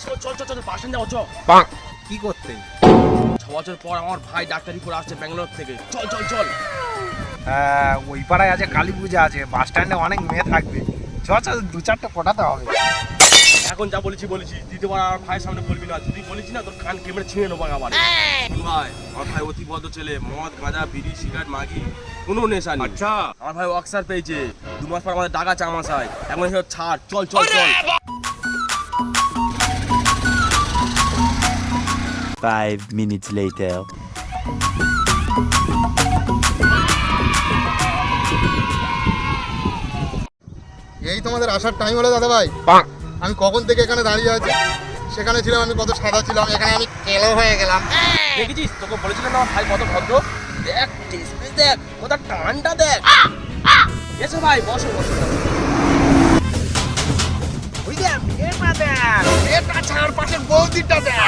চল চল চল বাস স্ট্যান্ড যাবো, চল। কি করতে? 6 বছর পর আমার ভাই ডাক্তারি করে আসছে ব্যাঙ্গালোর থেকে, চল চল চল। ওই পাড়ায় আছে কালী পূজা আছে, বাস স্ট্যান্ডে অনেক মেয়ে থাকবে, চ চ 2-4টা পটাতে হবে। এখন যা বলেছি দ্বিতীয়বার আমার ভাইয়ের সামনে বলবি না, যদি বলেছি না তোর কান কেমড়ে ছিঁড়ে নেবো আবার। ভাই আমার ভাই অতি ভদ্র ছেলে, মদ গাঁজা বিড়ি সিগারেট মাগি কোনো নেশা নেই। আচ্ছা আমার ভাই অক্সার পেয়েছে, 2 মাস পর আমাদের ডাকা চামাশায়, এখন এসব ছাড়, চল চল চল। 5 minutes later. এই তোমাদের আসার টাইম হলো দাদা ভাই। আমি কখন থেকে এখানে দাঁড়িয়ে আছি, সেখানে ছিলাম আমি কত সাদা ছিলাম, এখানে আমি কেলো হয়ে গেলাম। দেখেছিস, তোকে বলেছিলাম না আমার ভাই কত ভদ্র, দেখ টেস্ট দেখ, ওটা টানটা দেখ। এসো ভাই, বসো বসো। ওই দেখ এটা দেখ, এটা ছাড় পাশের বৌদিটা দেখ।